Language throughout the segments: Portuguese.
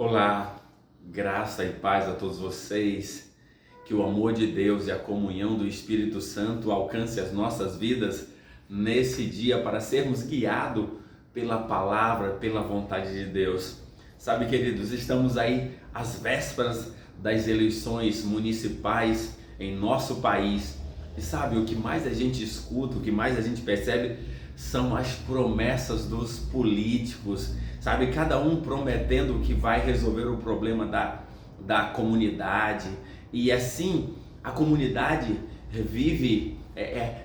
Olá, graça e paz a todos vocês, que o amor de Deus e a comunhão do Espírito Santo alcance as nossas vidas nesse dia para sermos guiados pela palavra, pela vontade de Deus. Sabe, queridos, estamos aí às vésperas das eleições municipais em nosso país e sabe, o que mais a gente escuta, o que mais a gente percebe são as promessas dos políticos, sabe? Cada um prometendo que vai resolver o problema da comunidade, e assim a comunidade vive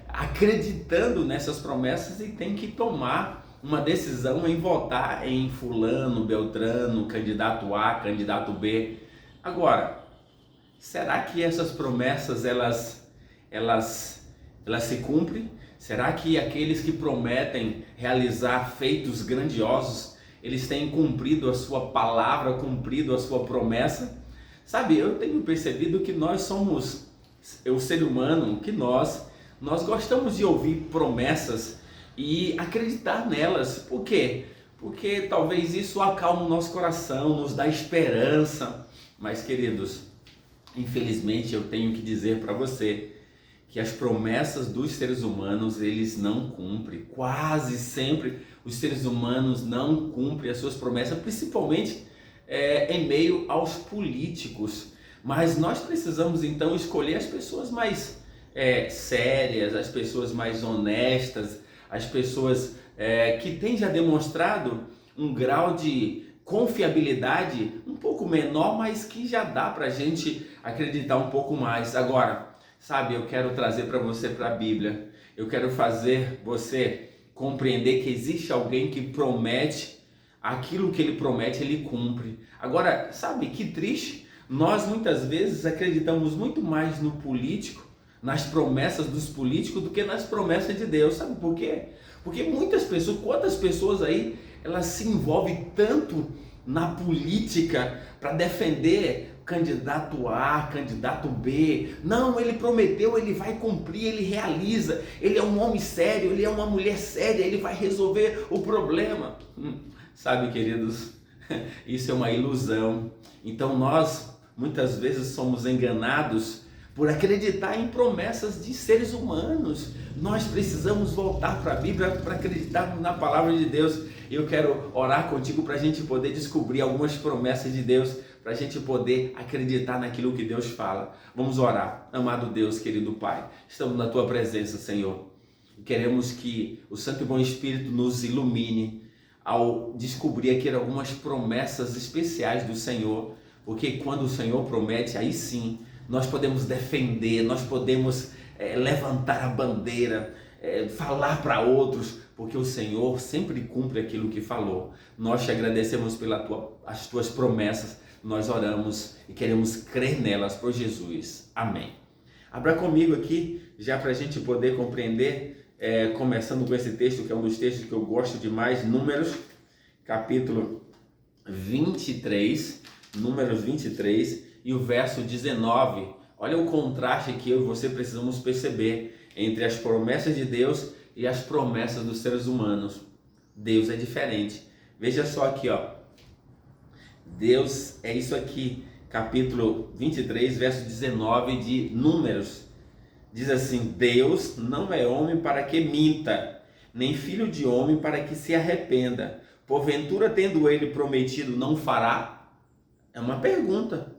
acreditando nessas promessas e tem que tomar uma decisão em votar em fulano, beltrano, candidato A, candidato B. Agora, será que essas promessas elas se cumprem? Será que aqueles que prometem realizar feitos grandiosos, eles têm cumprido a sua palavra, cumprido a sua promessa? Sabe, eu tenho percebido que nós somos, o ser humano, que nós gostamos de ouvir promessas e acreditar nelas. Por quê? Porque talvez isso acalme o nosso coração, nos dá esperança. Mas, queridos, infelizmente eu tenho que dizer para você que as promessas dos seres humanos, eles não cumprem. Quase sempre os seres humanos não cumprem as suas promessas, principalmente em meio aos políticos. Mas nós precisamos então escolher as pessoas mais sérias, as pessoas mais honestas, as pessoas que têm já demonstrado um grau de confiabilidade um pouco menor, mas que já dá para a gente acreditar um pouco mais. Agora, sabe, eu quero trazer para você para a Bíblia. Eu quero fazer você compreender que existe alguém que promete aquilo que ele promete, ele cumpre. Agora, sabe que triste? Nós muitas vezes acreditamos muito mais no político, nas promessas dos políticos, do que nas promessas de Deus. Sabe por quê? Porque muitas pessoas, quantas pessoas aí, elas se envolvem tanto na política para defender candidato A, candidato B. Não, ele prometeu, ele vai cumprir, ele realiza. Ele é um homem sério, ele é uma mulher séria, ele vai resolver o problema. Sabe, queridos, isso é uma ilusão. Então nós muitas vezes somos enganados por acreditar em promessas de seres humanos. Nós precisamos voltar para a Bíblia para acreditar na palavra de Deus. Eu quero orar contigo para a gente poder descobrir algumas promessas de Deus, para a gente poder acreditar naquilo que Deus fala. Vamos orar. Amado Deus, querido Pai, estamos na Tua presença, Senhor. Queremos que o Santo e Bom Espírito nos ilumine ao descobrir aqui algumas promessas especiais do Senhor, porque quando o Senhor promete, aí sim, nós podemos defender, nós podemos levantar a bandeira, falar para outros, porque o Senhor sempre cumpre aquilo que falou. Nós te agradecemos pelas tuas promessas, nós oramos e queremos crer nelas por Jesus. Amém. Abra comigo aqui, já para a gente poder compreender, começando com esse texto, que é um dos textos que eu gosto demais, Números, capítulo 23, Números 23 e o verso 19. Olha o contraste que eu e você precisamos perceber entre as promessas de Deus e as promessas dos seres humanos. Deus é diferente. Veja só aqui, ó. Deus é isso aqui, capítulo 23, verso 19 de Números. Diz assim: Deus não é homem para que minta, nem filho de homem para que se arrependa. Porventura, tendo ele prometido, não fará? É uma pergunta.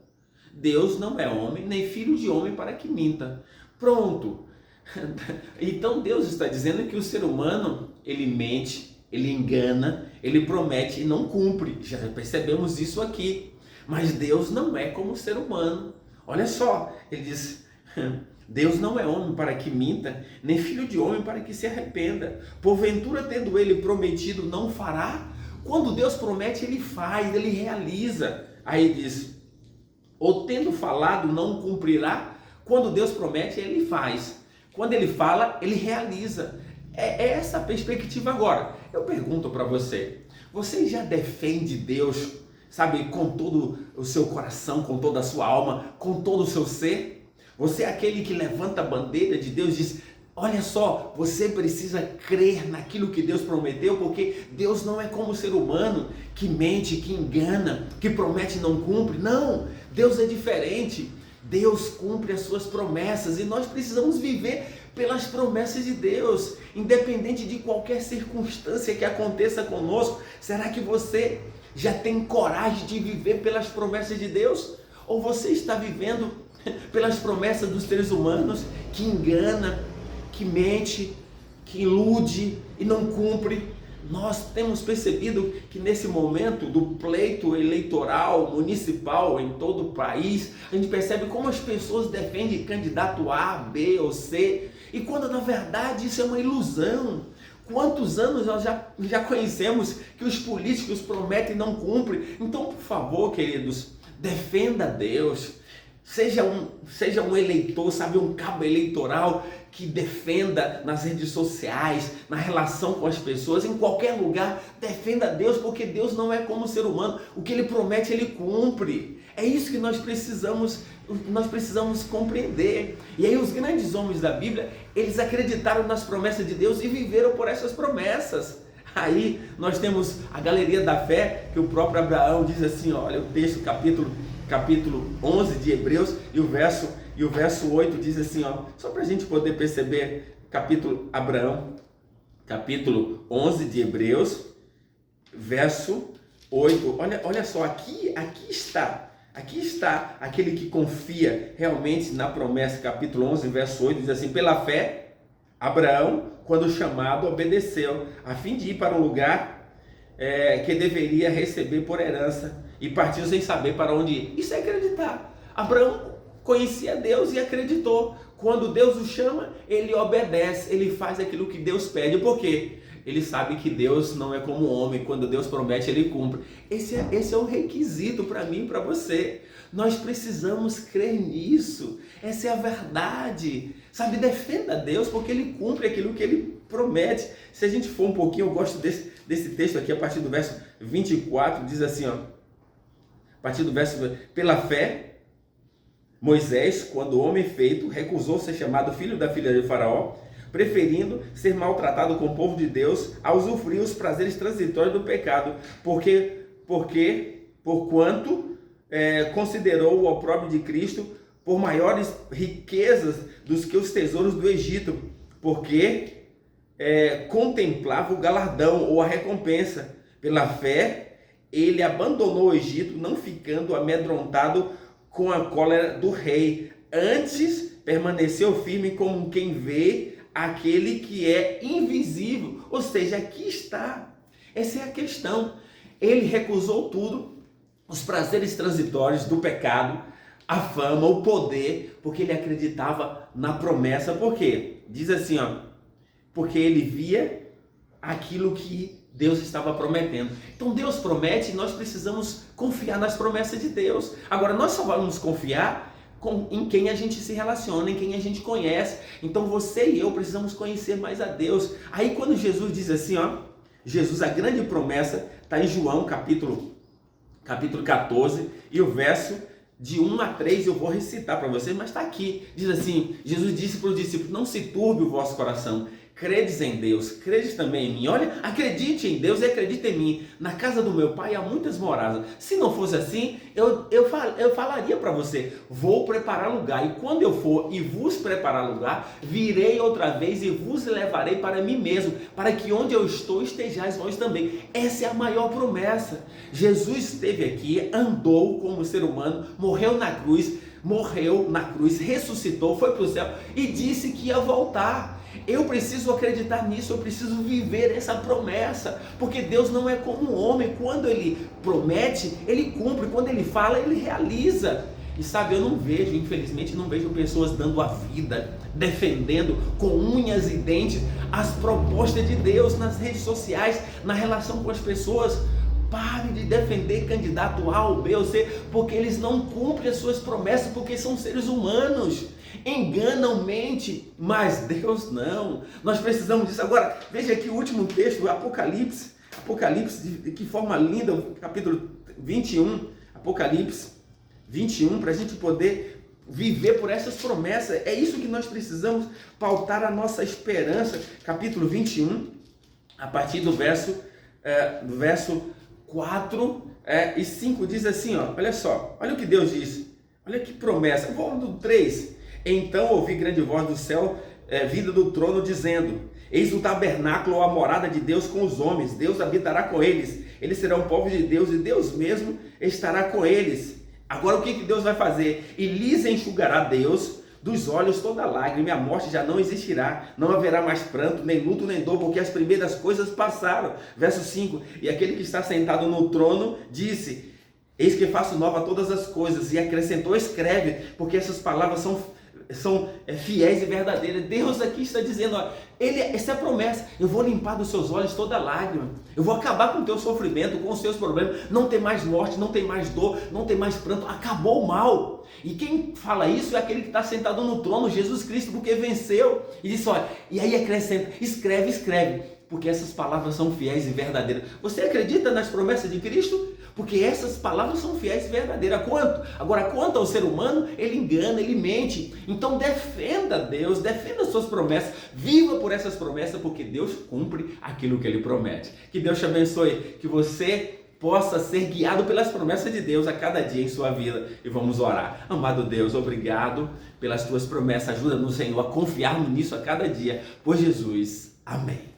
Deus não é homem, nem filho de homem para que minta. Pronto. Então Deus está dizendo que o ser humano, ele mente, ele engana, ele promete e não cumpre. Já percebemos isso aqui. Mas Deus não é como o ser humano. Olha só, ele diz: Deus não é homem para que minta, nem filho de homem para que se arrependa. Porventura, tendo ele prometido, não fará? Quando Deus promete, ele faz, ele realiza. Aí diz: ou tendo falado, não cumprirá? Quando Deus promete, ele faz. Quando ele fala, ele realiza. É essa a perspectiva. Agora, eu pergunto para você: você já defende Deus, sabe, com todo o seu coração, com toda a sua alma, com todo o seu ser? Você é aquele que levanta a bandeira de Deus e diz: Olha só, você precisa crer naquilo que Deus prometeu, porque Deus não é como o ser humano que mente, que engana, que promete e não cumpre. Não, Deus é diferente. Deus cumpre as suas promessas e nós precisamos viver pelas promessas de Deus, independente de qualquer circunstância que aconteça conosco. Será que você já tem coragem de viver pelas promessas de Deus? Ou você está vivendo pelas promessas dos seres humanos, que engana, que mente, que ilude e não cumpre? Nós temos percebido que nesse momento do pleito eleitoral municipal em todo o país, a gente percebe como as pessoas defendem candidato A, B ou C, e quando na verdade isso é uma ilusão. Quantos anos nós já conhecemos que os políticos prometem e não cumprem? Então, por favor, queridos, defenda Deus. Seja um eleitor, sabe, um cabo eleitoral que defenda nas redes sociais, na relação com as pessoas, em qualquer lugar, defenda Deus, porque Deus não é como o ser humano. O que Ele promete, Ele cumpre. É isso que nós precisamos compreender. E aí os grandes homens da Bíblia, eles acreditaram nas promessas de Deus e viveram por essas promessas. Aí nós temos a galeria da fé, que o próprio Abraão diz assim, olha o texto, capítulo 11 de Hebreus, e o verso 8 diz assim, só para a gente poder perceber, capítulo 11 de Hebreus, verso 8, olha só, aqui está aquele que confia realmente na promessa. Capítulo 11, verso 8, diz assim, pela fé, Abraão, quando chamado, obedeceu, a fim de ir para um lugar que deveria receber por herança, e partiu sem saber para onde ir. Isso é acreditar. Abraão conhecia Deus e acreditou. Quando Deus o chama, ele obedece, ele faz aquilo que Deus pede. Por quê? Ele sabe que Deus não é como o homem. Quando Deus promete, ele cumpre. Esse é um requisito para mim e para você. Nós precisamos crer nisso. Essa é a verdade. Sabe, defenda Deus, porque ele cumpre aquilo que ele promete. Se a gente for um pouquinho, eu gosto desse texto aqui, a partir do verso 24, diz assim, a partir do verso, pela fé, Moisés, quando homem feito, recusou ser chamado filho da filha de Faraó, preferindo ser maltratado com o povo de Deus a usufruir os prazeres transitórios do pecado, porquanto considerou o opróbrio de Cristo por maiores riquezas dos que os tesouros do Egito, porque contemplava o galardão ou a recompensa. Pela fé, ele abandonou o Egito, não ficando amedrontado com a cólera do rei. Antes, permaneceu firme como quem vê aquele que é invisível. Ou seja, aqui está. Essa é a questão. Ele recusou tudo, os prazeres transitórios do pecado, a fama, o poder, porque ele acreditava na promessa. Por quê? Diz assim, porque ele via aquilo que Deus estava prometendo. Então Deus promete e nós precisamos confiar nas promessas de Deus. Agora, nós só vamos confiar em quem a gente se relaciona, em quem a gente conhece. Então você e eu precisamos conhecer mais a Deus. Aí quando Jesus diz assim, Jesus, a grande promessa, está em João capítulo 14, e o verso de 1 a 3 eu vou recitar para vocês, mas está aqui. Diz assim, Jesus disse para os discípulos, não se turbe o vosso coração. Credes em Deus, credes também em mim. Olha, acredite em Deus e acredite em mim. Na casa do meu pai há muitas moradas. Se não fosse assim, eu falaria para você, vou preparar lugar. E quando eu for e vos preparar lugar, virei outra vez e vos levarei para mim mesmo, para que onde eu estou estejais vós também. Essa é a maior promessa. Jesus esteve aqui, andou como ser humano, morreu na cruz, ressuscitou, foi para o céu e disse que ia voltar. Eu preciso acreditar nisso, eu preciso viver essa promessa, porque Deus não é como um homem. Quando Ele promete, Ele cumpre, quando Ele fala, Ele realiza. E sabe, infelizmente não vejo pessoas dando a vida, defendendo com unhas e dentes as propostas de Deus nas redes sociais, na relação com as pessoas. Pare de defender candidato A ou B ou C, porque eles não cumprem as suas promessas, porque são seres humanos. Enganam, mente, mas Deus não. Nós precisamos disso. Agora, veja aqui o último texto, Apocalipse, de que forma linda, o capítulo 21, Apocalipse 21, para a gente poder viver por essas promessas. É isso que nós precisamos pautar a nossa esperança. Capítulo 21, a partir do verso 4 e 5, diz assim, ó, olha só, olha o que Deus diz, olha que promessa. Vamos do 3. Então ouvi grande voz do céu, vinda do trono, dizendo: eis o tabernáculo, ou a morada de Deus com os homens, Deus habitará com eles, eles serão povo de Deus, e Deus mesmo estará com eles. Agora o que Deus vai fazer? E lhes enxugará Deus dos olhos toda lágrima, e a morte já não existirá, não haverá mais pranto, nem luto, nem dor, porque as primeiras coisas passaram. Verso 5, e aquele que está sentado no trono disse: eis que faço nova todas as coisas, e acrescentou: escreve, porque essas palavras são fiéis e verdadeiras. Deus aqui está dizendo, ó, essa é a promessa: eu vou limpar dos seus olhos toda lágrima, eu vou acabar com o teu sofrimento, com os seus problemas, não tem mais morte, não tem mais dor, não tem mais pranto, acabou o mal. E quem fala isso é aquele que está sentado no trono, Jesus Cristo, porque venceu. E disse, olha, e aí acrescenta: escreve, porque essas palavras são fiéis e verdadeiras. Você acredita nas promessas de Cristo? Porque essas palavras são fiéis e verdadeiras. Quanto? Agora, quanto ao ser humano, ele engana, ele mente. Então defenda Deus, defenda as suas promessas, viva por essas promessas, porque Deus cumpre aquilo que Ele promete. Que Deus te abençoe, que você possa ser guiado pelas promessas de Deus a cada dia em sua vida. E vamos orar. Amado Deus, obrigado pelas tuas promessas. Ajuda-nos, Senhor, a confiarmos nisso a cada dia. Por Jesus. Amém.